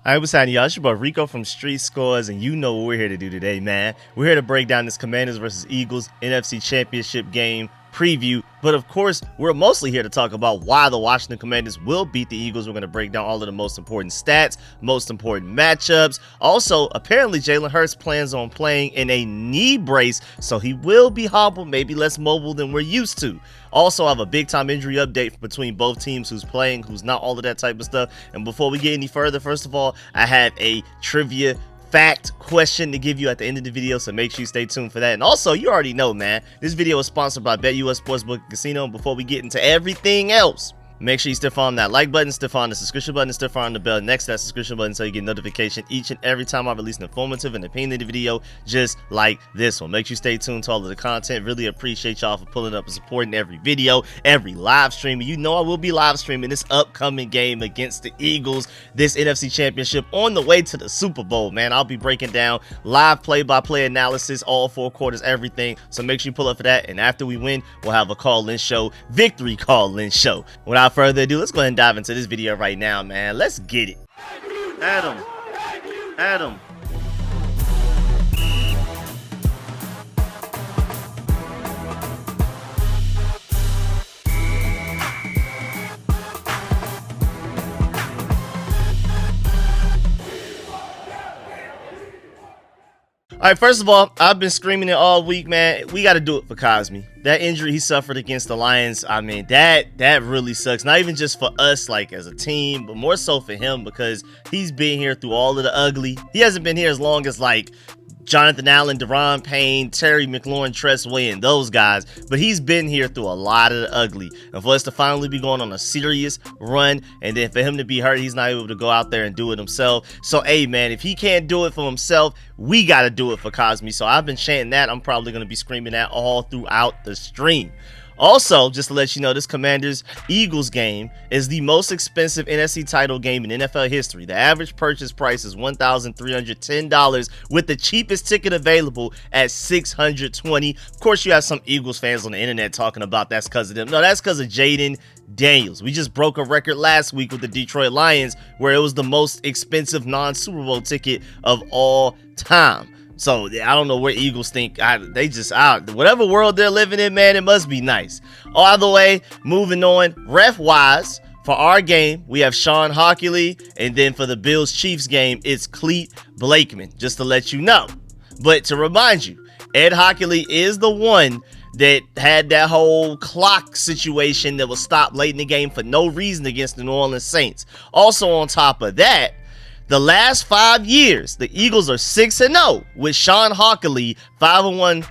Alright, what's happening, y'all? It's your boy Rico from StreetScores, and you know what we're here to do today, man. We're here to break down this Commanders versus Eagles NFC Championship game preview. But of course, we're mostly here to talk about why the Washington Commanders will beat the Eagles. We're going to break down all of the most important stats, most important matchups. Also, apparently Jalen Hurts plans on playing in a knee brace, so he will be hobbled, maybe less mobile than we're used to. Also, I have a big-time injury update between both teams, who's playing, who's not, all of that type of stuff. And before we get any further, first of all, I have a trivia fact question to give you at the end of the video, so make sure you stay tuned for that. And also, you already know, man, this video is sponsored by BetUS Sportsbook and Casino. And before we get into everything else, make sure you stiff on that like button, stiff on the subscription button, stiff on the bell next to that subscription button so you get notification each and every time I release an informative and opinionated video just like this one. Make sure you stay tuned to all of the content. Really appreciate y'all for pulling up and supporting every video, every live stream. You know I will be live streaming this upcoming game against the Eagles, this NFC Championship on the way to the Super Bowl, man. I'll be breaking down live play-by-play analysis, all four quarters, everything. So make sure you pull up for that. And after we win, we'll have a call-in show, victory call-in show. Without further ado, let's go ahead and dive into this video right now, man. Let's get it. Adam. All right, first of all, I've been screaming it all week, man. We got to do it for Cosme. That injury he suffered against the Lions, I mean, that really sucks. Not even just for us, like, as a team, but more so for him because he's been here through all of the ugly. He hasn't been here as long as, like, Jonathan Allen, Deron Payne, Terry McLaurin, Tress Way, and those guys, but he's been here through a lot of the ugly. And for us to finally be going on a serious run, and then for him to be hurt, he's not able to go out there and do it himself. So, hey, man, if he can't do it for himself, we got to do it for Cosme. So I've been chanting that. I'm probably going to be screaming that all throughout the stream. Also, just to let you know, this Commanders-Eagles game is the most expensive NFC title game in NFL history. The average purchase price is $1,310 with the cheapest ticket available at $620. Of course, you have some Eagles fans on the internet talking about that's because of them. No, that's because of Jalen Daniels. We just broke a record last week with the Detroit Lions where it was the most expensive non-Super Bowl ticket of all time. So I don't know where Eagles think whatever world they're living in, man, it must be nice. All the way, moving on, ref wise, for our game, we have Sean Hockley, and then for the Bills Chiefs game, it's Cleet Blakeman, just to let you know. But to remind you, Ed Hockley is the one that had that whole clock situation that was stopped late in the game for no reason against the New Orleans Saints. Also on top of that, the last 5 years, the Eagles are 6-0 with Sean Hockley 5-1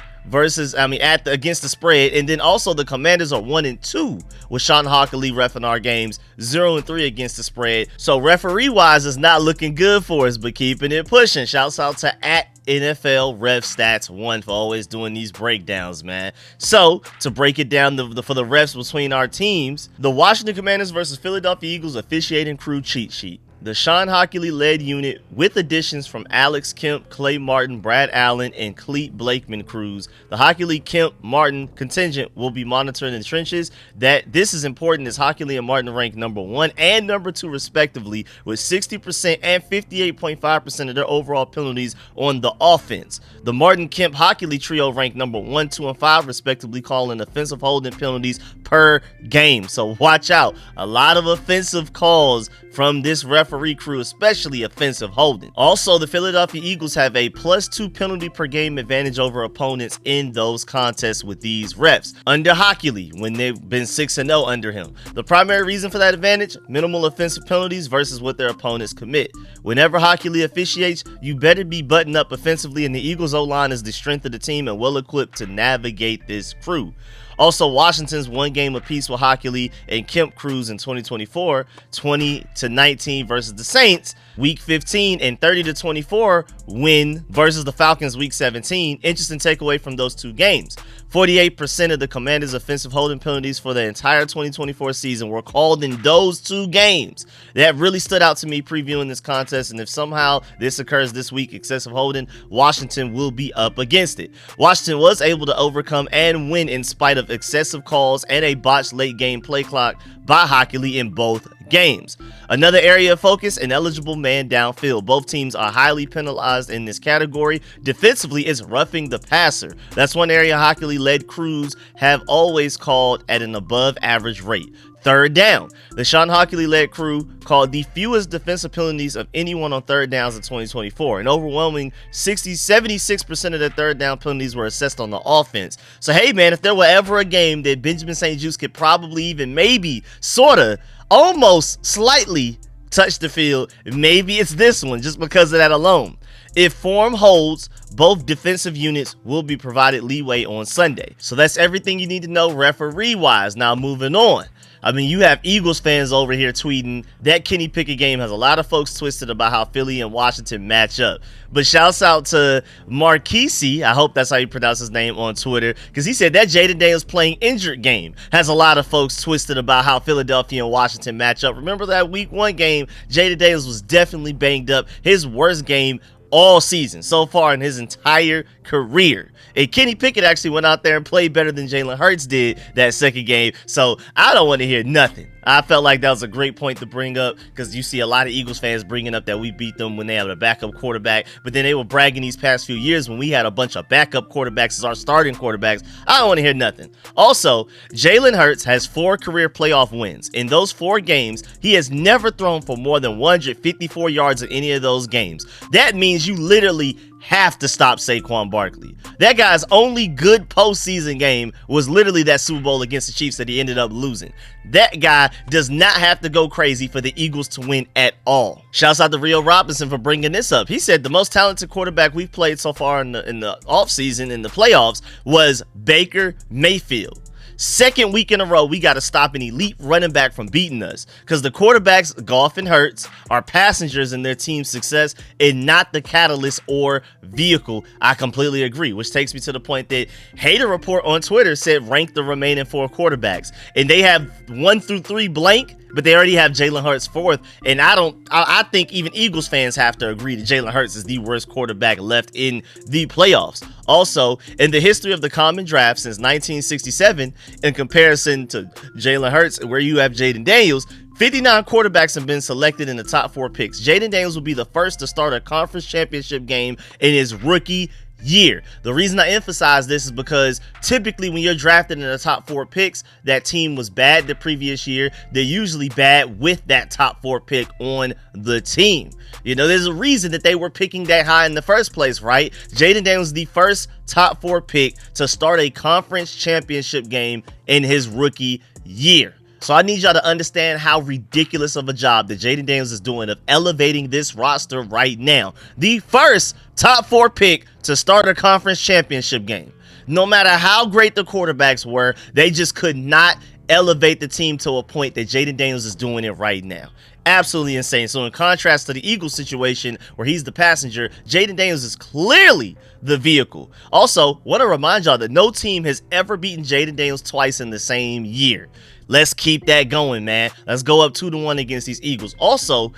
against the spread, and then also the Commanders are 1-2 with Sean Hockley reffing our games, 0-3 against the spread. So referee wise, it's not looking good for us, but keeping it pushing. Shouts out to @NFL Ref Stats 1 for always doing these breakdowns, man. So to break it down for the refs between our teams, the Washington Commanders versus Philadelphia Eagles officiating crew cheat sheet. The Sean Hockley-led unit with additions from Alex Kemp, Clay Martin, Brad Allen, and Cleet Blakeman crews. The Hockley-Kemp-Martin contingent will be monitoring the trenches. This is important as Hockley and Martin rank number 1 and number 2 respectively, with 60% and 58.5% of their overall penalties on the offense. The Martin-Kemp-Hockley trio rank number 1, 2, and 5 respectively, calling offensive holding penalties per game. So watch out. A lot of offensive calls from this referee crew, especially offensive holding. Also, the Philadelphia Eagles have a +2 penalty per game advantage over opponents in those contests with these refs under Hockley when they've been 6-0 under him. The primary reason for that advantage: minimal offensive penalties versus what their opponents commit. Whenever Hockley officiates, you better be buttoned up offensively, and the Eagles O-line is the strength of the team and well equipped to navigate this crew. Also, Washington's 1 game apiece with Hockley and Kemp crews in 2024, 20-19 versus the Saints, week 15, and 30-24 win versus the Falcons week 17. Interesting takeaway from those 2 games. 48% of the Commanders' offensive holding penalties for the entire 2024 season were called in those 2 games. That really stood out to me previewing this contest, and if somehow this occurs this week, excessive holding, Washington will be up against it. Washington was able to overcome and win in spite of excessive calls and a botched late game play clock by Hockley in both games. Another area of focus, an eligible man downfield. Both teams are highly penalized in this category. Defensively, it's roughing the passer. That's one area Hockey League-led crews have always called at an above average rate. Third down. The Sean Hockey League-led crew called the fewest defensive penalties of anyone on third downs in 2024. An overwhelming 76% of their third down penalties were assessed on the offense. So, hey, man, if there were ever a game that Benjamin St-Juste could probably even maybe, sorta, almost slightly touch the field, maybe it's this one just because of that alone. If form holds, both defensive units will be provided leeway on Sunday. So that's everything you need to know referee-wise. Now moving on. I mean, you have Eagles fans over here tweeting that Kenny Pickett game has a lot of folks twisted about how Philly and Washington match up. But shouts out to Marquisi, I hope that's how you pronounce his name on Twitter, because he said that Jalen Daniels playing injured game has a lot of folks twisted about how Philadelphia and Washington match up. Remember that week 1 game, Jalen Daniels was definitely banged up. His worst game all season so far in his entire career. And Kenny Pickett actually went out there and played better than Jalen Hurts did that second game. So I don't want to hear nothing. I felt like that was a great point to bring up because you see a lot of Eagles fans bringing up that we beat them when they had a backup quarterback, but then they were bragging these past few years when we had a bunch of backup quarterbacks as our starting quarterbacks. I don't want to hear nothing. Also, Jalen Hurts has 4 career playoff wins. In those 4 games, he has never thrown for more than 154 yards in any of those games. That means you literally have to stop Saquon Barkley. That guy's only good postseason game was literally that Super Bowl against the Chiefs that he ended up losing. That guy does not have to go crazy for the Eagles to win at all. Shouts out to Rio Robinson for bringing this up. He said the most talented quarterback we've played so far in the offseason, in the playoffs, was Baker Mayfield. Second week in a row, we got to stop an elite running back from beating us because the quarterbacks, Goff and Hurts, are passengers in their team's success and not the catalyst or vehicle. I completely agree, which takes me to the point that Hater Report on Twitter said rank the remaining 4 quarterbacks, and they have 1 through 3 blank, but they already have Jalen Hurts 4th, and I think even Eagles fans have to agree that Jalen Hurts is the worst quarterback left in the playoffs. Also, in the history of the common draft since 1967, in comparison to Jalen Hurts, where you have Jaden Daniels, 59 quarterbacks have been selected in the top 4 picks. Jaden Daniels will be the first to start a conference championship game in his rookie year. The reason I emphasize this is because typically when you're drafted in the top 4 picks, that team was bad the previous year. They're usually bad with that top 4 pick on the team. You know, there's a reason that they were picking that high in the first place, right? Jaden Daniels was the first top 4 pick to start a conference championship game in his rookie year. So I need y'all to understand how ridiculous of a job that Jaden Daniels is doing of elevating this roster right now. The first top 4 pick to start a conference championship game. No matter how great the quarterbacks were, they just could not elevate the team to a point that Jaden Daniels is doing it right now. Absolutely insane. So in contrast to the Eagles situation where he's the passenger, Jaden Daniels is clearly the vehicle. Also, want to remind y'all that no team has ever beaten Jaden Daniels twice in the same year. Let's keep that going, man. Let's go up 2-1 against these Eagles. Also,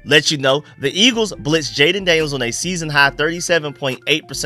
let you know, the Eagles blitzed Jaden Daniels on a season-high 37.8%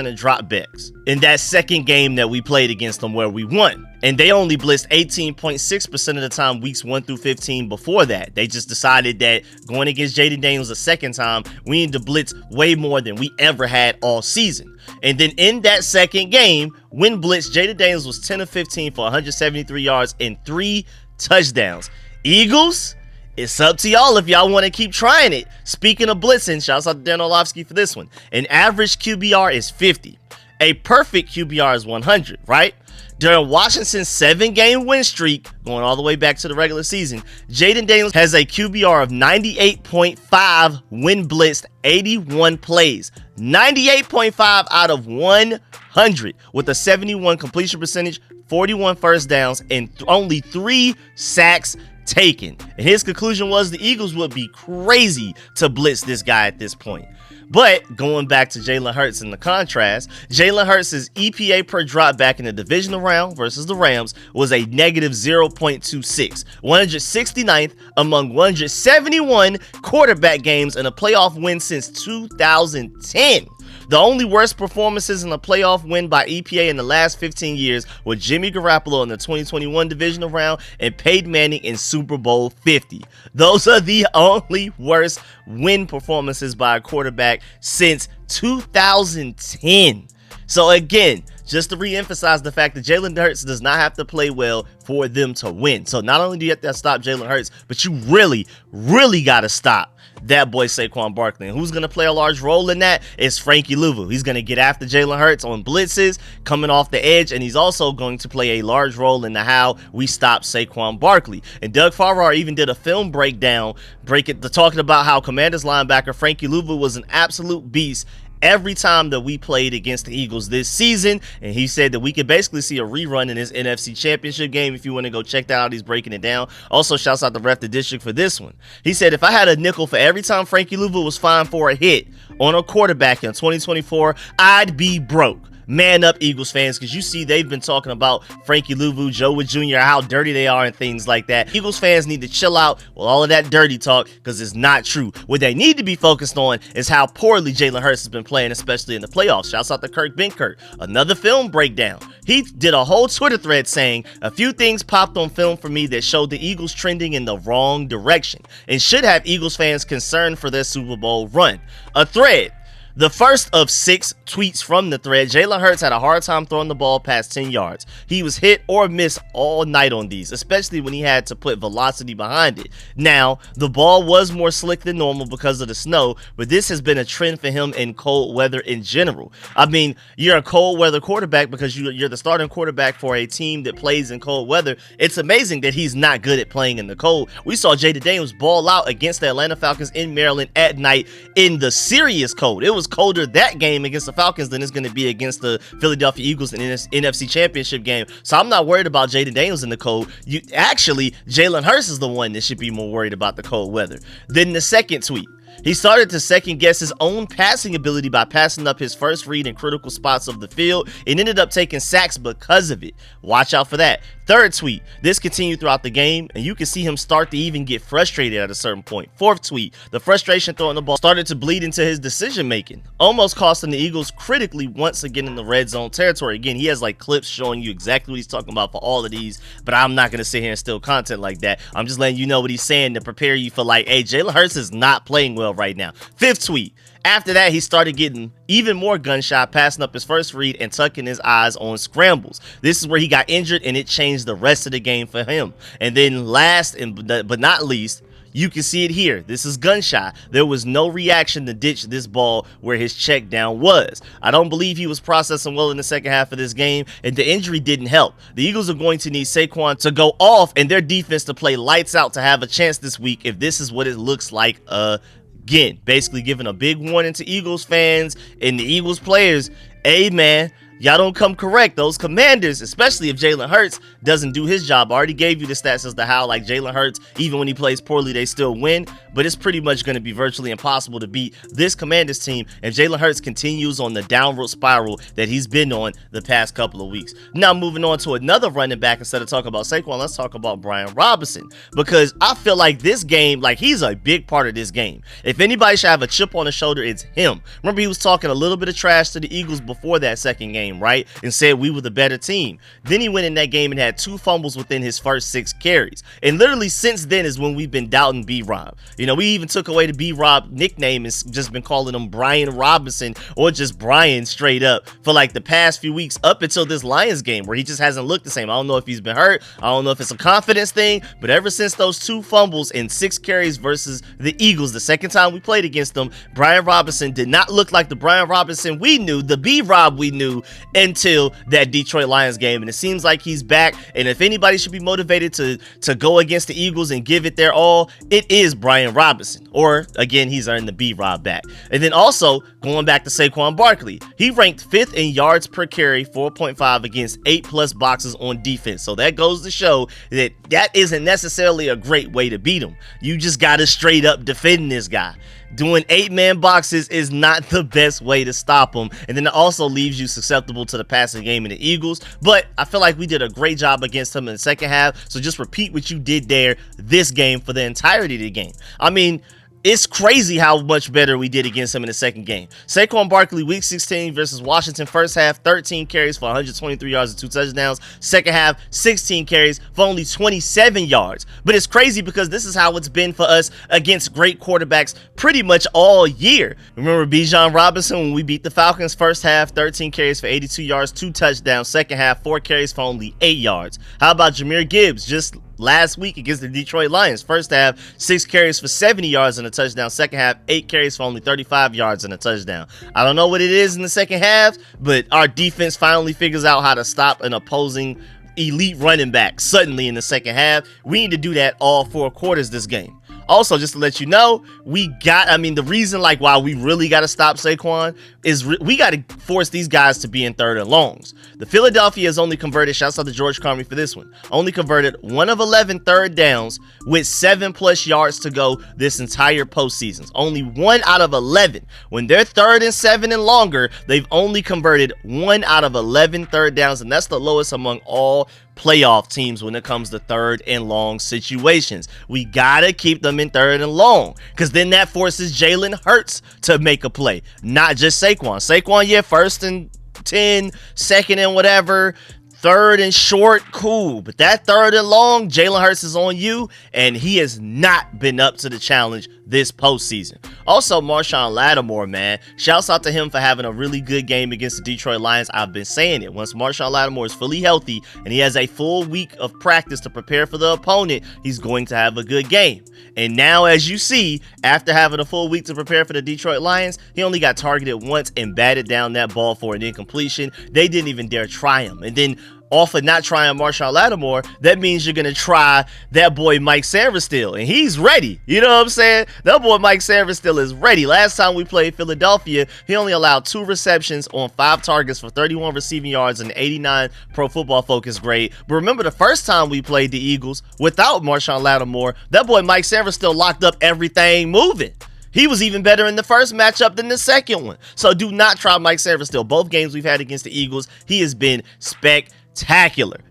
of dropbacks in that second game that we played against them where we won. And they only blitzed 18.6% of the time weeks 1 through 15 before that. They just decided that going against Jaden Daniels a second time, we need to blitz way more than we ever had all season. And then in that second game, when blitzed, Jaden Daniels was 10 of 15 for 173 yards and 3 touchdowns. Eagles, it's up to y'all if y'all want to keep trying it. Speaking of blitzing, shouts out to Dan Orlovsky for this one. An average QBR is 50. A perfect QBR is 100, right? During Washington's 7-game win streak, going all the way back to the regular season, Jaden Daniels has a QBR of 98.5 when blitzed 81 plays. 98.5 out of 100 with a 71 completion percentage, 41 first downs, and only 3 sacks taken. And his conclusion was the Eagles would be crazy to blitz this guy at this point. But going back to Jalen Hurts in the contrast, Jalen Hurts' EPA per drop back in the divisional round versus the Rams was a negative 0.26, 169th among 171 quarterback games and a playoff win since 2010. The only worst performances in a playoff win by EPA in the last 15 years were Jimmy Garoppolo in the 2021 divisional round and Peyton Manning in Super Bowl 50. Those are the only worst win performances by a quarterback since 2010. So again, just to re-emphasize the fact that Jalen Hurts does not have to play well for them to win. So not only do you have to stop Jalen Hurts, but you really, really got to stop that boy Saquon Barkley. And who's going to play a large role in that is Frankie Louvu. He's going to get after Jalen Hurts on blitzes, coming off the edge, and he's also going to play a large role in how we stop Saquon Barkley. And Doug Farrar even did a film breakdown, talking about how Commanders linebacker Frankie Louvu was an absolute beast every time that we played against the Eagles this season, and he said that we could basically see a rerun in this NFC Championship game. If you want to go check that out, he's breaking it down. Also, shouts out to Ref the District for this one. He said, if I had a nickel for every time Frankie Louvu was fined for a hit on a quarterback in 2024, I'd be broke. Man up, Eagles fans, because you see they've been talking about Frankie Louvu, Joe Wood Jr., how dirty they are and things like that. Eagles fans need to chill out with all of that dirty talk because it's not true. What they need to be focused on is how poorly Jalen Hurts has been playing, especially in the playoffs. Shouts out to Kirk Benkert. Another film breakdown. He did a whole Twitter thread saying a few things popped on film for me that showed the Eagles trending in the wrong direction and should have Eagles fans concerned for their Super Bowl run. A thread. The first of 6 tweets from the thread, Jalen Hurts had a hard time throwing the ball past 10 yards. He was hit or missed all night on these, especially when he had to put velocity behind it. Now, the ball was more slick than normal because of the snow, but this has been a trend for him in cold weather in general. I mean, you're a cold weather quarterback because you're the starting quarterback for a team that plays in cold weather. It's amazing that he's not good at playing in the cold. We saw Jaden Daniels ball out against the Atlanta Falcons in Maryland at night in the serious cold. It was colder that game against the Falcons than it's going to be against the Philadelphia Eagles in NFC Championship game. So I'm not worried about Jaden Daniels in the cold. Jalen Hurts is the one that should be more worried about the cold weather. Then the second tweet. He started to second guess his own passing ability by passing up his first read in critical spots of the field and ended up taking sacks because of it. Watch out for that. Third tweet. This continued throughout the game, and you can see him start to even get frustrated at a certain point. Fourth tweet. The frustration throwing the ball started to bleed into his decision making, almost costing the Eagles critically once again in the red zone territory. Again, he has like clips showing you exactly what he's talking about for all of these, but I'm not going to sit here and steal content like that. I'm just letting you know what he's saying to prepare you for like, hey, Jalen Hurts is not playing well right now. Fifth tweet. After that, he started getting even more gunshot, passing up his first read and tucking his eyes on scrambles. This is where he got injured, and it changed the rest of the game for him. And then last but not least, you can see it here. This is gunshot. There was no reaction to ditch this ball where his check down was. I don't believe he was processing well in the second half of this game, and the injury didn't help. The Eagles are going to need Saquon to go off and their defense to play lights out to have a chance this week if this is what it looks like again. Basically giving a big warning to Eagles fans and the Eagles players. Hey, man, y'all don't come correct those Commanders, especially if Jalen Hurts doesn't do his job. I already gave you the stats as to how, like, Jalen Hurts, even when he plays poorly, they still win. But it's pretty much going to be virtually impossible to beat this Commanders team if Jalen Hurts continues on the downward spiral that he's been on the past couple of weeks. Now, moving on to another running back, instead of talking about Saquon, let's talk about Brian Robinson. Because I feel like this game, like, he's a big part of this game. If anybody should have a chip on his shoulder, it's him. Remember, he was talking a little bit of trash to the Eagles before that second game, right? And said we were the better team. Then he went in that game and had 2 fumbles within his first 6 carries. And literally since then is when we've been doubting B-Rob. You know, we even took away the B-Rob nickname and just been calling him Brian Robinson or just Brian straight up for like the past few weeks up until this Lions game where he just hasn't looked the same. I don't know if he's been hurt. I don't know if it's a confidence thing, but ever since those 2 fumbles and 6 carries versus the Eagles, the second time we played against them, Brian Robinson did not look like the Brian Robinson we knew, the B-Rob we knew until that Detroit Lions game. And it seems like he's back. And if anybody should be motivated to go against the Eagles and give it their all, it is Brian Robinson. Or again, he's earned the B-Rob back. And then also going back to Saquon Barkley, he ranked 5th in yards per carry, 4.5 against 8+ boxes on defense. So that goes to show that that isn't necessarily a great way to beat him. You just got to straight up defend this guy. Doing 8-man boxes is not the best way to stop him. And then it also leaves you susceptible to the passing game in the Eagles. But I feel like we did a great job against him in the second half. So just repeat what you did there this game for the entirety of the game. I mean, It's crazy how much better we did against him in the second game. Saquon Barkley, week 16 versus Washington, first half, 13 carries for 123 yards and 2 touchdowns. Second half, 16 carries for only 27 yards. But it's crazy because this is how it's been for us against great quarterbacks pretty much all year. Remember Bijan Robinson when we beat the Falcons? First half, 13 carries for 82 yards, 2 touchdowns. Second half, 4 carries for only 8 yards. How about Jahmyr Gibbs just last week against the Detroit Lions? First half, 6 carries for 70 yards and a touchdown. Second half, 8 carries for only 35 yards and a touchdown. I don't know what it is in the second half, but our defense finally figures out how to stop an opposing elite running back suddenly in the second half. We need to do that all 4 quarters this game. Also, just to let you know, the reason why we really got to stop Saquon is we got to force these guys to be in third and longs. The Philadelphia has only converted, shouts out to George Carmy for this one, only converted 1 of 11 third downs with 7+ yards to go this entire postseason. Only 1 out of 11. When they're 3rd and 7 and longer, they've only converted 1 out of 11 third downs, and that's the lowest among all playoff teams when it comes to third and long situations. We gotta keep them in third and long, because then that forces Jalen Hurts to make a play, not just Saquon. Saquon, yeah, 1st and 10, 2nd and whatever, 3rd and short, cool. But that 3rd and long, Jalen Hurts is on you, and he has not been up to the challenge this postseason. Also, Marshon Lattimore, man, shouts out to him for having a really good game against the Detroit Lions. I've been saying it. Once Marshon Lattimore is fully healthy and he has a full week of practice to prepare for the opponent, he's going to have a good game. And now, as you see, after having a full week to prepare for the Detroit Lions, he only got targeted once and batted down that ball for an incompletion. They didn't even dare try him. And then off of not trying Marshon Lattimore, that means you're going to try that boy Mike Sainristil, and he's ready. You know what I'm saying? That boy Mike Sainristil is ready. Last time we played Philadelphia, he only allowed 2 receptions on 5 targets for 31 receiving yards and 89 Pro Football Focus grade. But remember the first time we played the Eagles without Marshon Lattimore, that boy Mike Sainristil locked up everything moving. He was even better in the first matchup than the second one. So do not try Mike Sainristil. Both games we've had against the Eagles, he has been spectacular.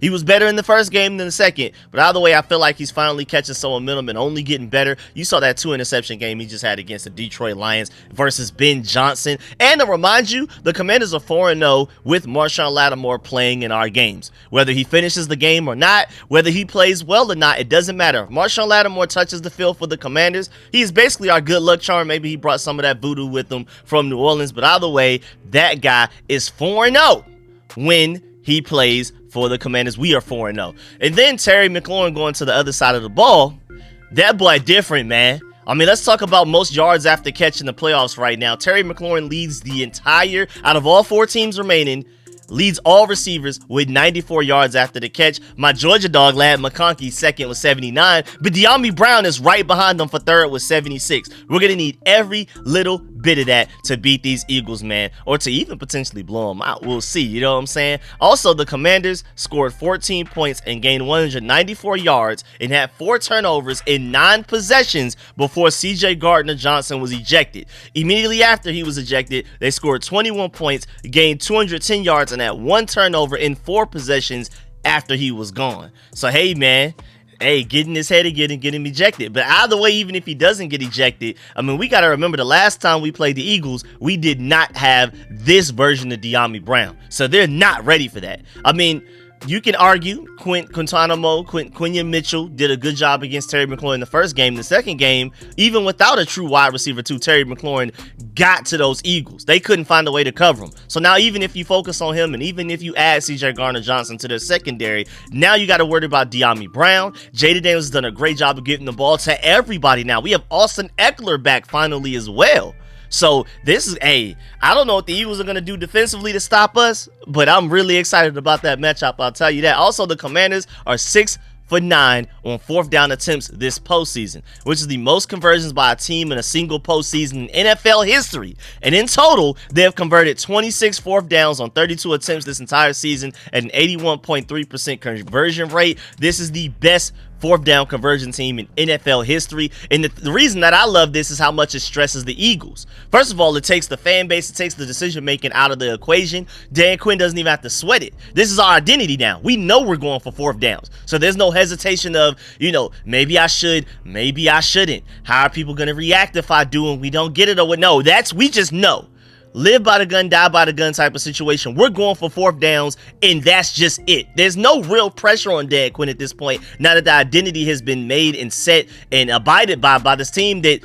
He was better in the first game than the second, but either way, I feel like he's finally catching some momentum and only getting better. You saw that 2 interception game he just had against the Detroit Lions versus Ben Johnson. And to remind you, the Commanders are 4-0 with Marshon Lattimore playing in our games. Whether he finishes the game or not, whether he plays well or not, it doesn't matter. If Marshon Lattimore touches the field for the Commanders, he is basically our good luck charm. Maybe he brought some of that voodoo with him from New Orleans, but either way, that guy is 4-0 when he plays for the Commanders. We are 4-0. And then Terry McLaurin going to the other side of the ball. That boy different, man. I mean, let's talk about most yards after catch in the playoffs right now. Terry McLaurin leads the entire, out of all 4 teams remaining, leads all receivers with 94 yards after the catch. My Georgia dog, Lad McConkey, second with 79, but De'Ami Brown is right behind them for third with 76. We're going to need every little bit of that to beat these Eagles, man, or to even potentially blow them out. We'll see, you know what I'm saying? Also, the Commanders scored 14 points and gained 194 yards and had 4 turnovers in 9 possessions before CJ Gardner-Johnson was ejected. Immediately after he was ejected, they scored 21 points, gained 210 yards, and had 1 turnover in 4 possessions after he was gone. So, hey, man, getting his head and getting him ejected. But either way, even if he doesn't get ejected, I mean, we got to remember the last time we played the Eagles, we did not have this version of De'Ami Brown. So they're not ready for that. I mean, you can argue Quinyon Mitchell did a good job against Terry McLaurin the first game. The second game, even without a true wide receiver too, Terry McLaurin got to those Eagles. They couldn't find a way to cover him. So now even if you focus on him and even if you add CJ Gardner-Johnson to their secondary, now you got to worry about De'Ami Brown. Jaden Daniels has done a great job of getting the ball to everybody now. We have Austin Eckler back finally as well. So this is I don't know what the Eagles are going to do defensively to stop us, but I'm really excited about that matchup, I'll tell you that. Also, the Commanders are 6 for 9 on 4th down attempts this postseason, which is the most conversions by a team in a single postseason in NFL history. And in total, they have converted 26 4th downs on 32 attempts this entire season at an 81.3% conversion rate. This is the best fourth down conversion team in NFL history. And the reason that I love this is how much it stresses the Eagles. First of all, it takes the fan base, it takes the decision making out of the equation. Dan Quinn doesn't even have to sweat it. This is our identity now. We know we're going for fourth downs. So there's no hesitation of, maybe I should, maybe I shouldn't. How are people going to react if I do and we don't get it or what? No, we just know. Live by the gun, die by the gun type of situation. We're going for fourth downs, and that's just it. There's no real pressure on Dan Quinn at this point, now that the identity has been made and set and abided by this team that,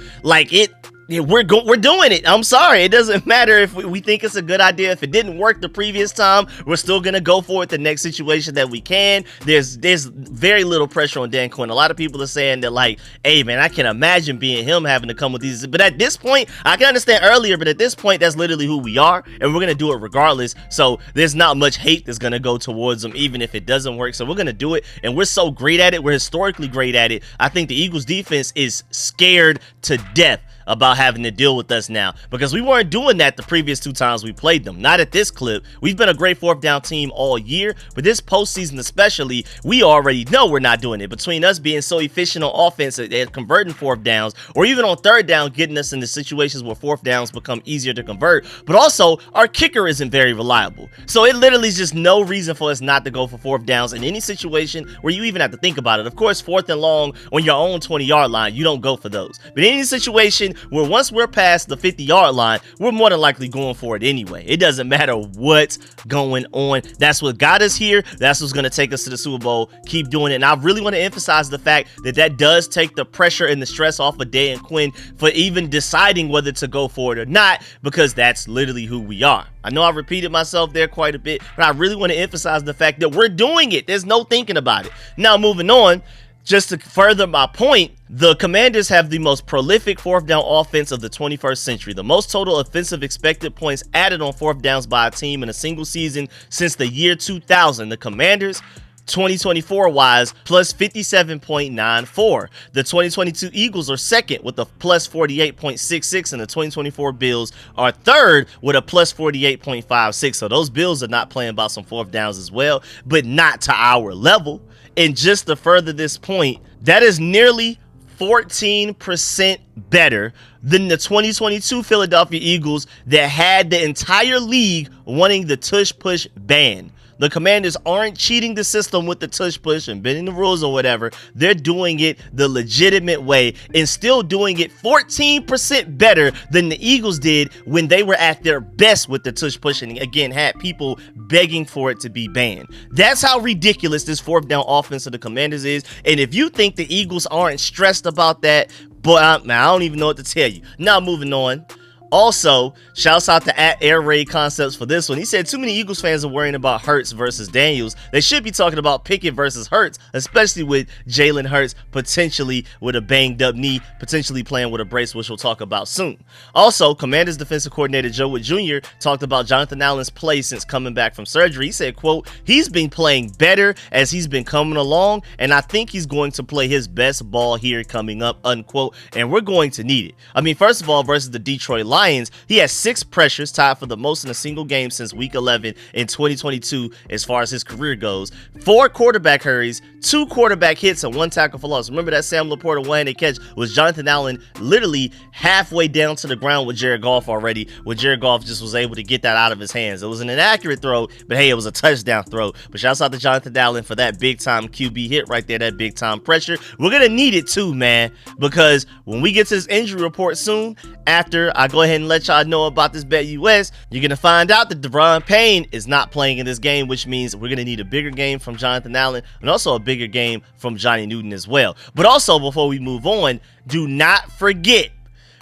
we're doing it. I'm sorry. It doesn't matter if we think it's a good idea. If it didn't work the previous time, we're still going to go for it the next situation that we can. There's very little pressure on Dan Quinn. A lot of people are saying that, hey, man, I can imagine being him having to come with these. But at this point, I can understand earlier, but at this point, that's literally who we are, and we're going to do it regardless. So there's not much hate that's going to go towards him, even if it doesn't work. So we're going to do it, and we're so great at it. We're historically great at it. I think the Eagles defense is scared to death about having to deal with us now, because we weren't doing that the previous two times we played them. Not at this clip. We've been a great fourth down team all year, but this postseason especially, we already know we're not doing it. Between us being so efficient on offense at converting fourth downs, or even on third down, getting us into situations where fourth downs become easier to convert, but also our kicker isn't very reliable. So it literally is just no reason for us not to go for fourth downs in any situation where you even have to think about it. Of course, fourth and long on your own 20-yard line, you don't go for those. But in any situation where once we're past the 50-yard line, we're more than likely going for it anyway. It doesn't matter what's going on. That's what got us here. That's what's going to take us to the Super Bowl. Keep doing it. And I really want to emphasize the fact that does take the pressure and the stress off of Dan Quinn for even deciding whether to go for it or not, because that's literally who we are. I know I repeated myself there quite a bit, but I really want to emphasize the fact that we're doing it. There's no thinking about it. Now, moving on, just to further my point, the Commanders have the most prolific fourth down offense of the 21st century. The most total offensive expected points added on fourth downs by a team in a single season since the year 2000. The Commanders, 2024 wise, plus 57.94. The 2022 Eagles are second with a plus 48.66, and the 2024 Bills are third with a plus 48.56. So those Bills are not playing about some fourth downs as well, but not to our level. And just to further this point, that is nearly 14% better than the 2022 Philadelphia Eagles that had the entire league wanting the tush push ban. The Commanders aren't cheating the system with the tush push and bending the rules or whatever. They're doing it the legitimate way and still doing it 14% better than the Eagles did when they were at their best with the tush push and again had people begging for it to be banned. That's how ridiculous this fourth down offense of the Commanders is. And if you think the Eagles aren't stressed about that, boy, I don't even know what to tell you. Now moving on. Also, shouts out to Air Raid Concepts for this one. He said too many Eagles fans are worrying about Hurts versus Daniels. They should be talking about Pickett versus Hurts, especially with Jalen Hurts potentially with a banged up knee, potentially playing with a brace, which we'll talk about soon. Also, Commanders defensive coordinator Joe Wood Jr. talked about Jonathan Allen's play since coming back from surgery. He said, quote, he's been playing better as he's been coming along, and I think he's going to play his best ball here coming up, unquote, and we're going to need it. I mean, first of all, versus the Detroit Lions, he has 6 pressures, tied for the most in a single game since week 11 in 2022 as far as his career goes. 4 quarterback hurries, 2 quarterback hits, and 1 tackle for loss. Remember that Sam Laporta one-handed catch was Jonathan Allen literally halfway down to the ground with Jared Goff already, where Jared Goff just was able to get that out of his hands. It was an inaccurate throw, but hey, it was a touchdown throw. But shouts out to Jonathan Allen for that big-time QB hit right there, that big-time pressure. We're going to need it too, man, because when we get to this injury report soon, after I go ahead and let y'all know about this Bet US, you're going to find out that Payne is not playing in this game, which means we're going to need a bigger game from Jonathan Allen and also a bigger game from Johnny Newton as well. But also, before we move on, do not forget,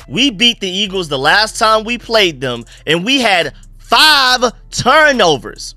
we beat the Eagles the last time we played them, and we had 5 turnovers.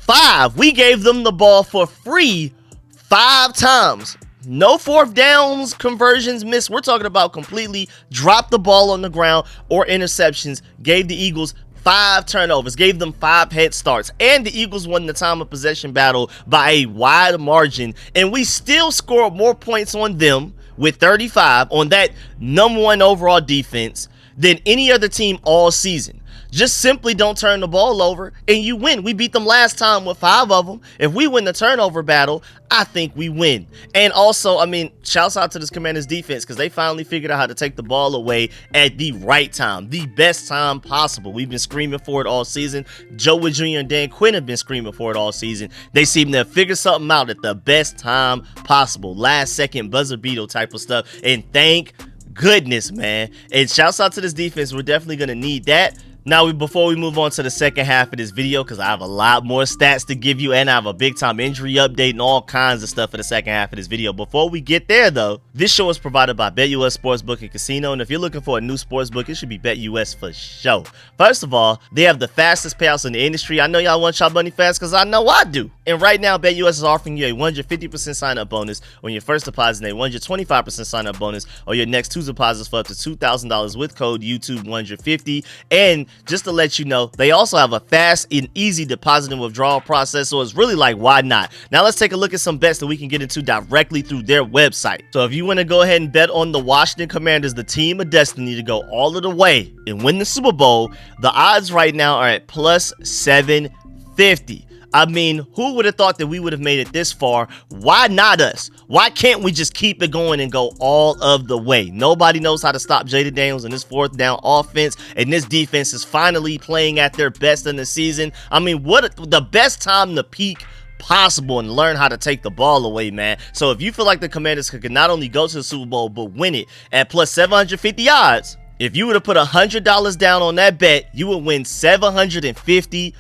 5. We gave them the ball for free 5 times. No fourth downs, conversions missed. We're talking about completely drop the ball on the ground or interceptions. Gave the Eagles 5 turnovers, gave them 5 head starts, and the Eagles won the time of possession battle by a wide margin, and we still scored more points on them with 35 on that #1 overall defense than any other team all season. Just simply don't turn the ball over and you win. We beat them last time with 5 of them. If we win the turnover battle, I think we win. And also, I mean, shouts out to this Commanders defense because they finally figured out how to take the ball away at the right time, the best time possible. We've been screaming for it all season. Joe Wood Jr. and Dan Quinn have been screaming for it all season. They seem to have figured something out at the best time possible. Last second buzzer beater type of stuff. And thank goodness, man. And shouts out to this defense. We're definitely going to need that. Now, before we move on to the second half of this video, because I have a lot more stats to give you and I have a big time injury update and all kinds of stuff for the second half of this video. Before we get there, though, this show is provided by BetUS Sportsbook and Casino. And if you're looking for a new sportsbook, it should be BetUS for sure. First of all, they have the fastest payouts in the industry. I know y'all want y'all money fast because I know I do. And right now, BetUS is offering you a 150% sign-up bonus on your first deposit and a 125% sign-up bonus on your next 2 deposits for up to $2,000 with code YouTube150. And just to let you know, they also have a fast and easy deposit and withdrawal process, so it's really like, why not? Now let's take a look at some bets that we can get into directly through their website. So if you want to go ahead and bet on the Washington Commanders, the team of destiny, to go all of the way and win the Super Bowl, the odds right now are at plus 750. I mean, who would have thought that we would have made it this far? Why not us? Why can't we just keep it going and go all of the way? Nobody knows how to stop Jalen Daniels in this 4th down offense, and this defense is finally playing at their best in the season. I mean, what the best time to peak possible and learn how to take the ball away, man. So if you feel like the Commanders could not only go to the Super Bowl, but win it at plus 750 odds, if you were to put $100 down on that bet, you would win $750.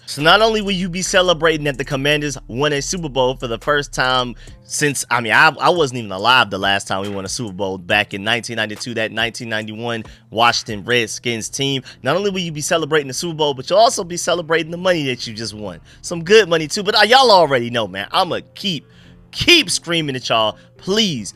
So not only will you be celebrating that the Commanders won a Super Bowl for the first time since, I mean, I wasn't even alive the last time we won a Super Bowl back in 1992, that 1991 Washington Redskins team. Not only will you be celebrating the Super Bowl, but you'll also be celebrating the money that you just won. Some good money too, but y'all already know, man, I'ma keep screaming at y'all. Please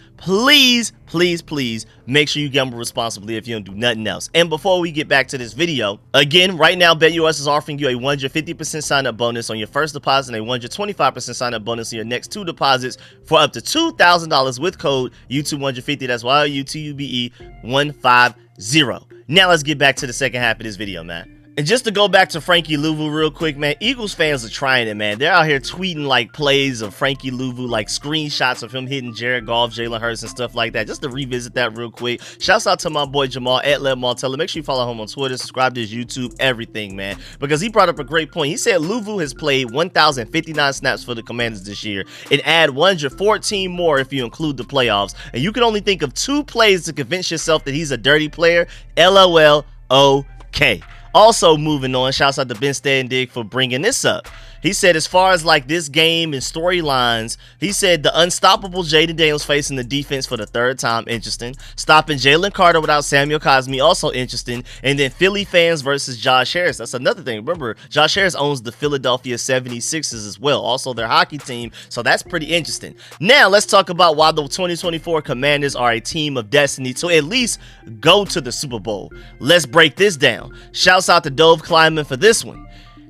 make sure you gamble responsibly if you don't do nothing else. And before we get back to this video, again, right now BetUS is offering you a 150% sign-up bonus on your first deposit and a 125% sign-up bonus on your next 2 deposits for up to $2,000 with code YouTube150. That's YOUTUBE150. Now let's get back to the second half of this video, man. And just to go back to Frankie Louvu real quick, man, Eagles fans are trying it, man. They're out here tweeting like plays of Frankie Louvu, like screenshots of him hitting Jared Goff, Jalen Hurts, and stuff like that. Just to revisit that real quick. Shouts out to my boy Jamal at Let Martella. Make sure you follow him on Twitter, subscribe to his YouTube, everything, man. Because he brought up a great point. He said Louvu has played 1,059 snaps for the Commanders this year and add 114 more if you include the playoffs. And you can only think of 2 plays to convince yourself that he's a dirty player. LOL, okay. Also moving on, shouts out to Ben Standig for bringing this up. He said as far as like this game and storylines, he said the unstoppable Jalen Daniels facing the defense for the 3rd time, interesting. Stopping Jalen Carter without Samuel Cosmi, also interesting. And then Philly fans versus Josh Harris. That's another thing. Remember, Josh Harris owns the Philadelphia 76ers as well, also their hockey team. So that's pretty interesting. Now let's talk about why the 2024 Commanders are a team of destiny to at least go to the Super Bowl. Let's break this down. Shouts out to Dove Kleiman for this one.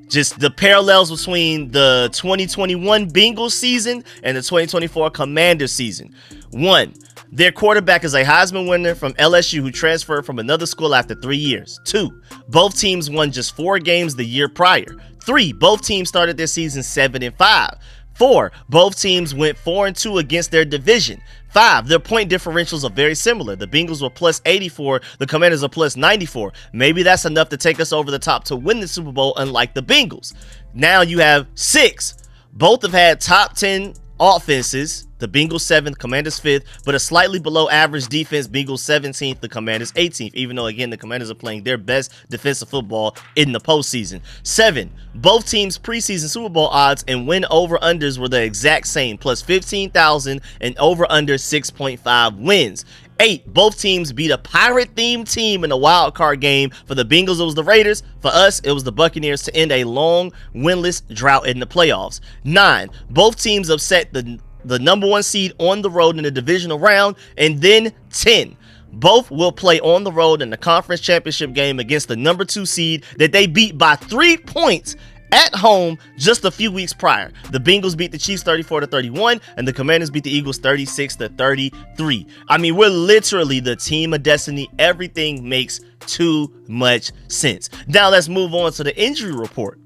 Just the parallels between the 2021 Bengals season and the 2024 Commanders season. 1, their quarterback is a Heisman winner from LSU who transferred from another school after 3 years. 2, both teams won just 4 games the year prior. 3, both teams started their season 7-5. 4, both teams went 4-2 against their division. 5, their point differentials are very similar. The Bengals were plus 84, the Commanders are plus 94. Maybe that's enough to take us over the top to win the Super Bowl, unlike the Bengals. Now you have 6, both have had top 10 offenses. The Bengals 7th, Commanders 5th, but a slightly below average defense. Bengals 17th, the Commanders 18th, even though, again, the Commanders are playing their best defensive football in the postseason. 7, both teams' preseason Super Bowl odds and win over-unders were the exact same, plus 15,000 and over-under 6.5 wins. 8, both teams beat a pirate-themed team in a wild card game. For the Bengals, it was the Raiders. For us, it was the Buccaneers to end a long winless drought in the playoffs. 9, both teams upset the number 1 seed on the road in the divisional round. And then 10, both will play on the road in the conference championship game against the number 2 seed that they beat by 3 points at home just a few weeks prior. The Bengals beat the Chiefs 34-31, and the Commanders beat the Eagles 36-33. I mean, we're literally the team of destiny. Everything makes too much sense. Now let's move on to the injury report.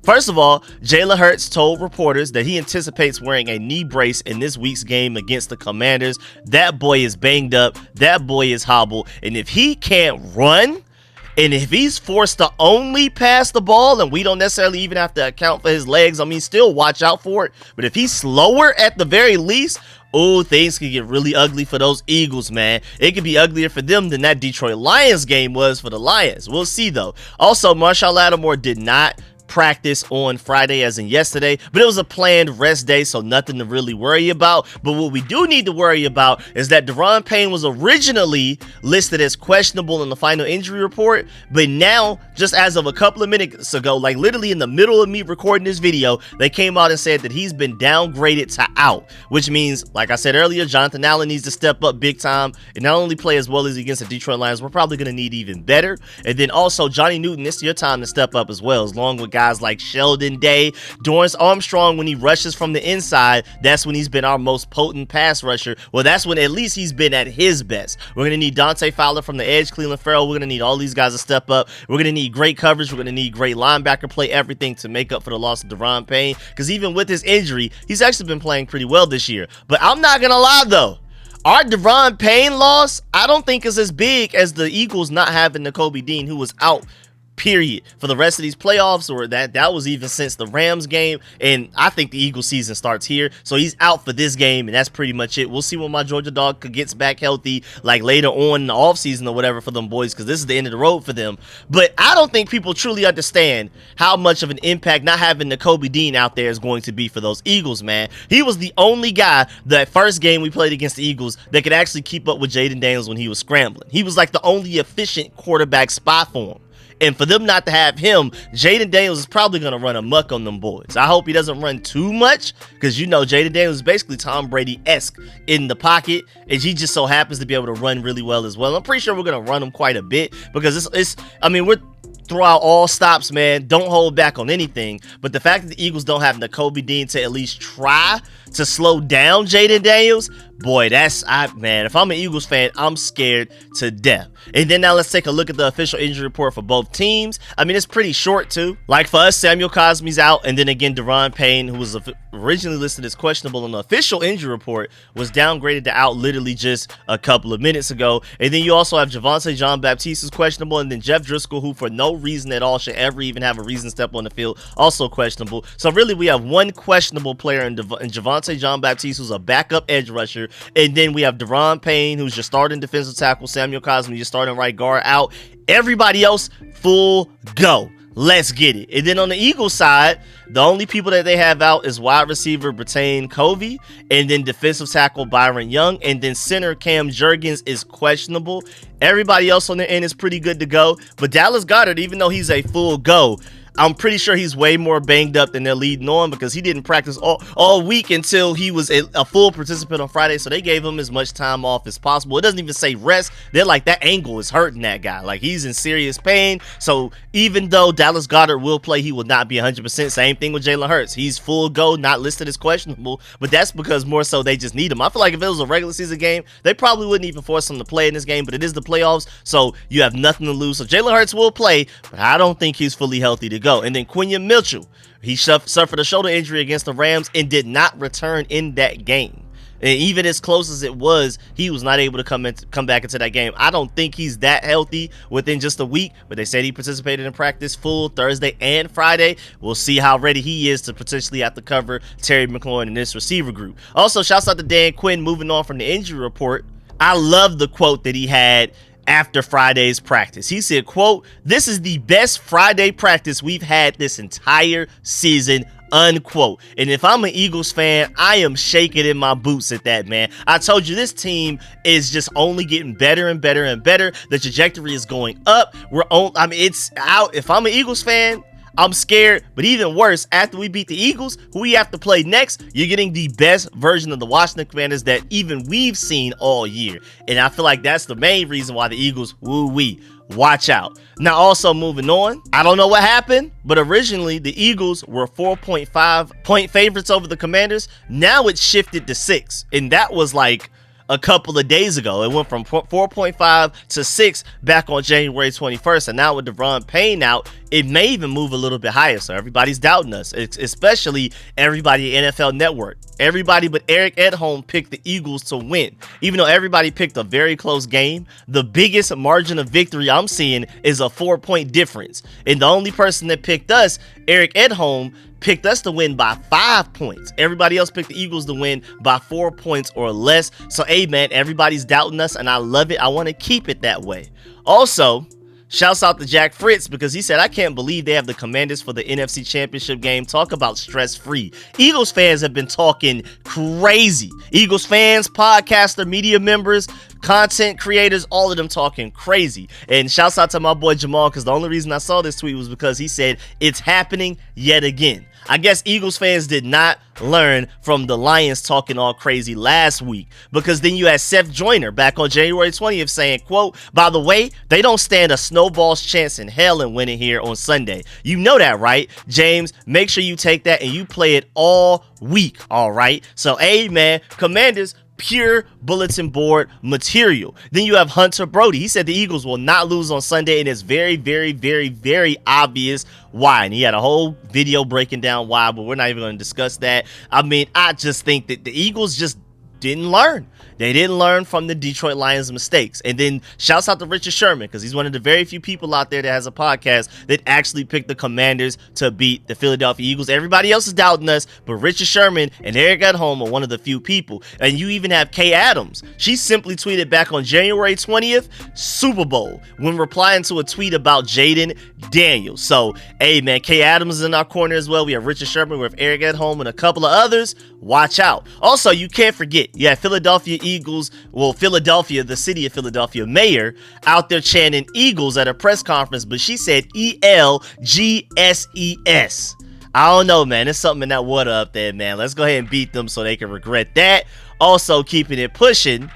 First of all, Jalen Hurts told reporters that he anticipates wearing a knee brace in this week's game against the Commanders. That boy is banged up. That boy is hobbled. And if he can't run, and if he's forced to only pass the ball, and we don't necessarily even have to account for his legs, I mean, still watch out for it. But if he's slower at the very least, oh, things can get really ugly for those Eagles, man. It could be uglier for them than that Detroit Lions game was for the Lions. We'll see, though. Also, Marshall Lattimore did not practice on Friday as in yesterday, but it was a planned rest day, so nothing to really worry about. But what we do need to worry about is that Daron Payne was originally listed as questionable in the final injury report, but now, just as of a couple of minutes ago, like literally in the middle of me recording this video, they came out and said that he's been downgraded to out, which means, like I said earlier, Jonathan Allen needs to step up big time and not only play as well as against the Detroit Lions, we're probably going to need even better. And then also Johnny Newton, it's your time to step up as well, along with guys like Sheldon Day, Dorrance Armstrong. When he rushes from the inside, that's when he's been our most potent pass rusher. Well, that's when at least he's been at his best. We're going to need Dante Fowler from the edge, Cleveland Farrell. We're going to need all these guys to step up. We're going to need great coverage. We're going to need great linebacker play, everything to make up for the loss of Daron Payne, because even with his injury, he's actually been playing pretty well this year. But I'm not going to lie, though. Our Daron Payne loss, I don't think is as big as the Eagles not having Nakobe Dean, who was out, period, for the rest of these playoffs, or that was even since the Rams game. And I think the Eagles season starts here, so he's out for this game, and that's pretty much it. We'll see when my Georgia dog gets back healthy, like later on in the offseason or whatever for them boys, because this is the end of the road for them. But I don't think people truly understand how much of an impact not having Nakobe Dean out there is going to be for those Eagles, man. He was the only guy that first game we played against the Eagles that could actually keep up with Jaden Daniels when he was scrambling. He was like the only efficient quarterback spot for him. And for them not to have him, Jaden Daniels is probably going to run amok on them boys. I hope he doesn't run too much, because, you know, Jaden Daniels is basically Tom Brady-esque in the pocket, and he just so happens to be able to run really well as well. I'm pretty sure we're going to run him quite a bit, because I mean, we're throughout all stops, man. Don't hold back on anything. But the fact that the Eagles don't have Nakobe Dean to at least try to slow down Jaden Daniels, boy, man, if I'm an Eagles fan, I'm scared to death. And then now let's take a look at the official injury report for both teams. I mean, it's pretty short too. Like for us, Samuel Cosme's out, and then again, Daron Payne, who was originally listed as questionable on the official injury report, was downgraded to out literally just a couple of minutes ago. And then you also have Javonte Jean-Baptiste is questionable, and then Jeff Driscoll, who for no reason at all should ever even have a reason to step on the field, also questionable. So really, we have one questionable player in Javonte Jean-Baptiste, who's a backup edge rusher. And then we have Daron Payne, who's your starting defensive tackle, Samuel Cosme, your starting right guard, out. Everybody else, full go. Let's get it. And then on the Eagles side, the only people that they have out is wide receiver Britain Covey, and then defensive tackle Byron Young, and then center Cam Jurgens is questionable. Everybody else on the end is pretty good to go. But Dallas Goedert, even though he's a full go, I'm pretty sure he's way more banged up than they're leading on, because he didn't practice all week until he was a full participant on Friday, so they gave him as much time off as possible. It doesn't even say rest. They're like, that ankle is hurting that guy. Like, he's in serious pain. So even though Dallas Goedert will play, he will not be 100%. Same thing with Jalen Hurts. He's full go, not listed as questionable, but that's because more so they just need him. I feel like if it was a regular season game, they probably wouldn't even force him to play in this game, but it is the playoffs, so you have nothing to lose. So Jalen Hurts will play, but I don't think he's fully healthy to go. And then Quinion Mitchell, he suffered a shoulder injury against the Rams and did not return in that game. And even as close as it was, he was not able to come back into that game. I don't think he's that healthy within just a week, but they said he participated in practice full Thursday and Friday. We'll see how ready he is to potentially have to cover Terry McLaurin in this receiver group. Also, shouts out to Dan Quinn, moving on from the injury report. I love the quote that he had after Friday's practice. He said, quote, "This is the best Friday practice we've had this entire season," unquote. And if I'm an Eagles fan, I am shaking in my boots at that, man. I told you, this team is just only getting better and better and better. The trajectory is going up. It's out. If I'm an Eagles fan, I'm scared, but even worse, after we beat the Eagles, who we have to play next, you're getting the best version of the Washington Commanders that even we've seen all year. And I feel like that's the main reason why the Eagles, woo-wee, watch out. Now, also moving on, I don't know what happened, but originally the Eagles were 4.5 point favorites over the Commanders. Now it's shifted to 6, and that was like a couple of days ago. It went from 4.5 to 6 back on January 21st, and now with Payne out, it may even move a little bit higher. So everybody's doubting us, especially everybody at NFL Network. Everybody but Eric Edholm picked the Eagles to win. Even though everybody picked a very close game, the biggest margin of victory I'm seeing is a 4-point difference. And the only person that picked us, Eric Edholm, picked us to win by 5 points. Everybody else picked the Eagles to win by 4 points or less. So, hey, man, everybody's doubting us, and I love it. I want to keep it that way. Also, shouts out to Jack Fritz because he said, I can't believe they have the Commanders for the NFC Championship game. Talk about stress-free. Eagles fans have been talking crazy. Eagles fans, podcaster, media members, content creators, all of them talking crazy. And shouts out to my boy Jamal because the only reason I saw this tweet was because he said, it's happening yet again. I guess Eagles fans did not learn from the Lions talking all crazy last week, because then you had Seth Joyner back on January 20th saying, quote, by the way, they don't stand a snowball's chance in hell in winning here on Sunday. You know that, right? James, make sure you take that and you play it all week, all right? So, hey, man, Commanders, pure bulletin board material. Then you have Hunter Brody. He said the Eagles will not lose on Sunday, and it's very, very, very, very obvious why. And he had a whole video breaking down why, but we're not even going to discuss that. I mean, I just think that the Eagles just didn't learn. They didn't learn from the Detroit Lions mistakes. And then shouts out to Richard Sherman, because he's one of the very few people out there that has a podcast that actually picked the Commanders to beat the Philadelphia Eagles. Everybody else is doubting us, but Richard Sherman and Eric Edholm are one of the few people. And you even have Kay Adams. She simply tweeted back on January 20th, Super Bowl, when replying to a tweet about Jaden Daniels. So, hey, man, Kay Adams is in our corner as well. We have Richard Sherman, we have Eric Edholm, and a couple of others. Watch out. Also, you can't forget, you have Philadelphia Eagles, Philadelphia, the city of Philadelphia mayor, out there chanting Eagles at a press conference, but she said ELGSES. I don't know, man. There's something in that water up there, man. Let's go ahead and beat them so they can regret that. Also, keeping it pushing,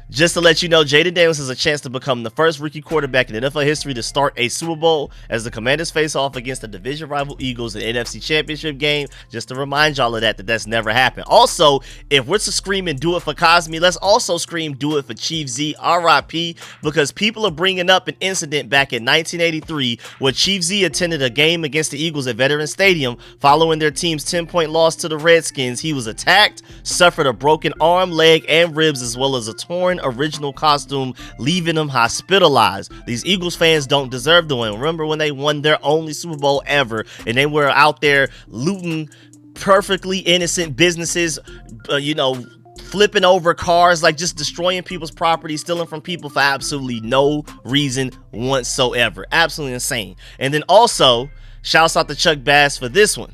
just to let you know, Jaden Daniels has a chance to become the first rookie quarterback in NFL history to start a Super Bowl as the Commanders face off against the division rival Eagles in the NFC Championship game. Just to remind y'all of that's never happened. Also, if we're to scream and do it for Cosme, let's also scream do it for Chief Z, RIP, because people are bringing up an incident back in 1983 where Chief Z attended a game against the Eagles at Veterans Stadium following their team's 10-point loss to the Redskins. He was attacked, suffered a broken arm, leg, and ribs, as well as a torn original costume, leaving him hospitalized. These Eagles fans don't deserve to win. Remember when they won their only Super Bowl ever, and they were out there looting perfectly innocent businesses, flipping over cars, like just destroying people's property, stealing from people for absolutely no reason whatsoever. Absolutely insane. And then also, shouts out to Chuck Bass for this one.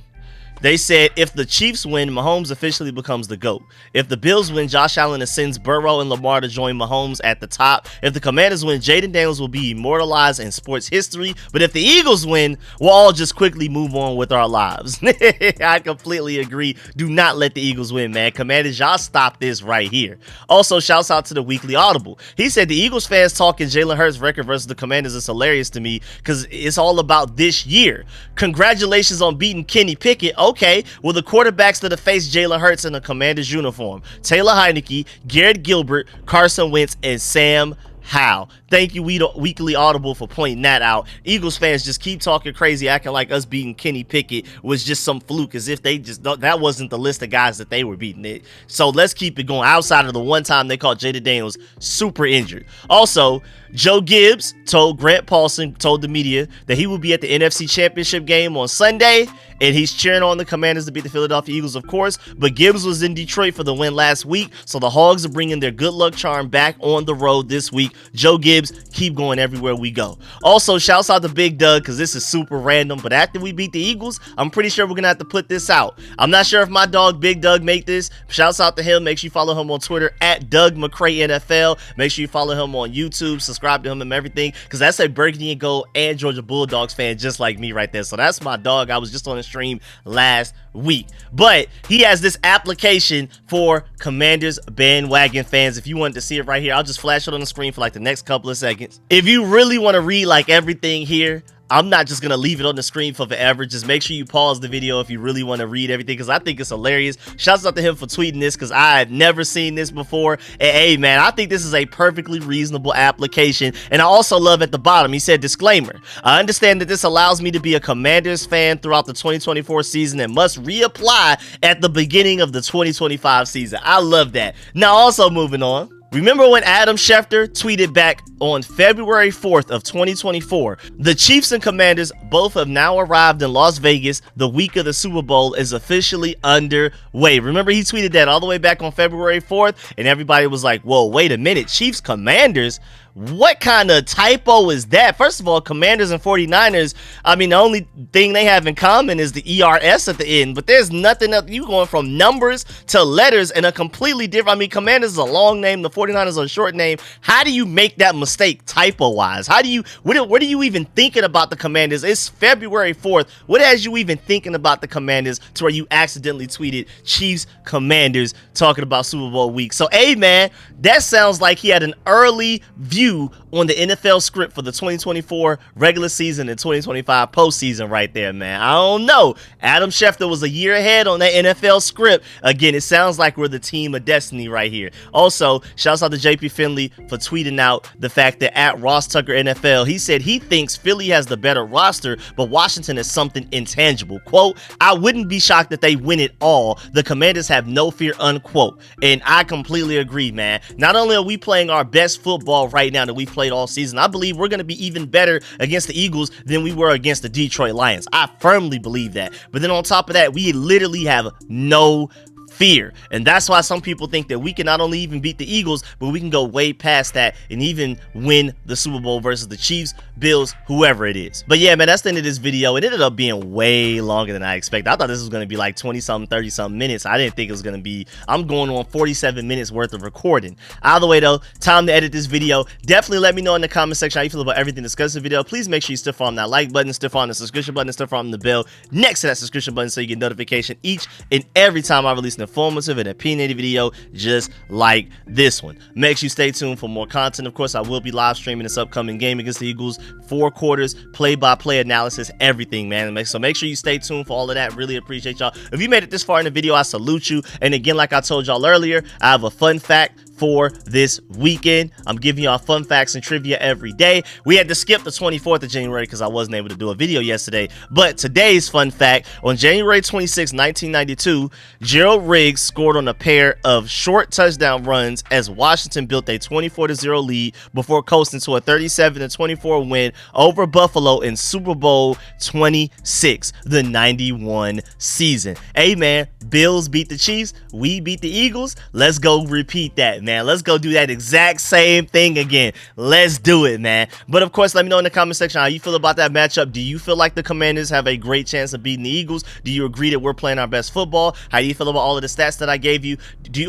They said if the Chiefs win, Mahomes officially becomes the GOAT. If the Bills win, Josh Allen ascends Burrow and Lamar to join Mahomes at the top. If the Commanders win, Jaden Daniels will be immortalized in sports history. But if the Eagles win, we'll all just quickly move on with our lives. I completely agree. Do not let the Eagles win, man. Commanders, y'all stop this right here. Also, shouts out to the Weekly Audible. He said the Eagles fans talking Jalen Hurts' record versus the Commanders is hilarious to me because it's all about this year. Congratulations on beating Kenny Pickett. Okay, well, the quarterbacks that have faced Jalen Hurts in a Commanders uniform: Taylor Heineke, Garrett Gilbert, Carson Wentz, and Sam Howell. Thank you, Weekly Audible, for pointing that out. Eagles fans just keep talking crazy, acting like us beating Kenny Pickett was just some fluke, as if that wasn't the list of guys that they were beating it. So let's keep it going, outside of the one time they called Jaden Daniels super injured. Also, Joe Gibbs told the media that he will be at the NFC Championship game on Sunday, and he's cheering on the Commanders to beat the Philadelphia Eagles, of course. But Gibbs was in Detroit for the win last week, so the Hogs are bringing their good luck charm back on the road this week. Joe Gibbs, keep going everywhere we go. Also, shouts out to Big Doug, because this is super random, but after we beat the Eagles, I'm pretty sure we're gonna have to put this out. I'm not sure if my dog Big Doug make this. Shouts out to him. Make sure you follow him on Twitter at Doug McCray NFL. Make sure you follow him on YouTube, subscribe to him and everything, because that's a Burgundy and Gold and Georgia Bulldogs fan just like me right there. So that's my dog. I was just on his stream last week. But he has this application for Commanders bandwagon fans. If you wanted to see it right here, I'll just flash it on the screen for like the next couple of seconds. If you really want to read like everything here, I'm not just gonna leave it on the screen for forever. Just make sure you pause the video if you really want to read everything, because I think it's hilarious. Shouts out to him for tweeting this, because I had never seen this before. And hey man, I think this is a perfectly reasonable application. And I also love at the bottom, he said, disclaimer, I understand that this allows me to be a Commanders fan throughout the 2024 season and must reapply at the beginning of the 2025 season. I love that. Now also moving on. Remember when Adam Schefter tweeted back on February 4th of 2024, the Chiefs and Commanders both have now arrived in Las Vegas. The week of the Super Bowl is officially underway. Remember, he tweeted that all the way back on February 4th, and everybody was like, whoa, wait a minute, Chiefs Commanders? What kind of typo is that? First of all, Commanders and 49ers, I mean, the only thing they have in common is the ERS at the end, but there's nothing else. You going from numbers to letters and a completely different, I mean, Commanders is a long name, the 49ers are a short name. How do you make that mistake typo-wise? How do you, what are you even thinking about the Commanders? It's February 4th. What has you even thinking about the Commanders to where you accidentally tweeted Chiefs Commanders talking about Super Bowl week? So, hey, man, that sounds like he had an early view on the NFL script for the 2024 regular season and 2025 postseason right there, man. I don't know. Adam Schefter was a year ahead on that NFL script. Again, it sounds like we're the team of destiny right here. Also, shouts out to JP Finley for tweeting out the fact that at Ross Tucker NFL, he said he thinks Philly has the better roster, but Washington is something intangible. Quote, I wouldn't be shocked that they win it all. The Commanders have no fear, unquote. And I completely agree, man. Not only are we playing our best football right now that we've played all season, I believe we're going to be even better against the Eagles than we were against the Detroit Lions. I firmly believe that. But then on top of that, we literally have no fear. And that's why some people think that we can not only even beat the Eagles, but we can go way past that and even win the Super Bowl versus the Chiefs, Bills, whoever it is. But yeah, man, that's the end of this video. It ended up being way longer than I expected. I thought this was going to be like 20-something, 30-something minutes. I didn't think it was going to be, I'm going on 47 minutes worth of recording. Either way though, time to edit this video. Definitely let me know in the comment section how you feel about everything discussed in the video. Please make sure you stiff arm that like button, stiff arm the subscription button, stiff arm the bell next to that subscription button so you get notification each and every time I release an informative and opinionated video just like this one. Make sure you stay tuned for more content. Of course, I will be live streaming this upcoming game against the Eagles, 4 quarters, play-by-play analysis, everything, man. So make sure you stay tuned for all of that. Really appreciate y'all. If you made it this far in the video, I salute you. And again, like I told y'all earlier, I have a fun fact for this weekend. I'm giving y'all fun facts and trivia every day. We had to skip the 24th of January because I wasn't able to do a video yesterday. But today's fun fact, on January 26, 1992, Gerald Riggs scored on a pair of short touchdown runs as Washington built a 24-0 lead before coasting to a 37-24 win over Buffalo in Super Bowl 26, the 91 season. Hey man, Bills beat the Chiefs, we beat the Eagles. Let's go repeat that, man. Let's go do that exact same thing again. Let's do it, man. But of course, let me know in the comment section how you feel about that matchup. Do you feel like the Commanders have a great chance of beating the Eagles? Do you agree that we're playing our best football? How do you feel about all of the stats that I gave you?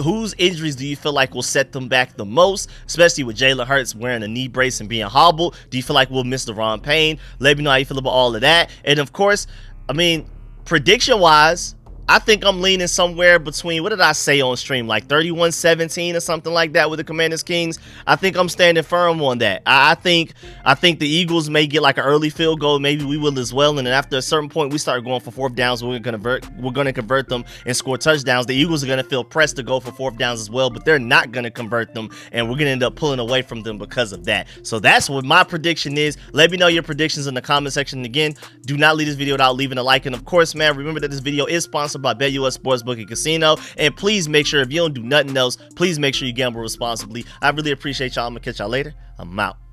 Whose injuries do you feel like will set them back the most, especially with Jalen Hurts wearing a knee brace and being hobbled? Do you feel like we'll miss Payne? Let me know how you feel about all of that. And of course, I mean, prediction wise, I think I'm leaning somewhere between, what did I say on stream, like 31-17 or something like that with the Commanders Kings. I think I'm standing firm on that. I think the Eagles may get like an early field goal. Maybe we will as well. And then after a certain point, we start going for 4th downs. We're going to convert them and score touchdowns. The Eagles are going to feel pressed to go for 4th downs as well, but they're not going to convert them, and we're going to end up pulling away from them because of that. So that's what my prediction is. Let me know your predictions in the comment section. And again, do not leave this video without leaving a like. And of course, man, remember that this video is sponsored by BetUS Sportsbook and Casino. And please make sure, if you don't do nothing else, please make sure you gamble responsibly. I really appreciate y'all. I'm gonna catch y'all later. I'm out.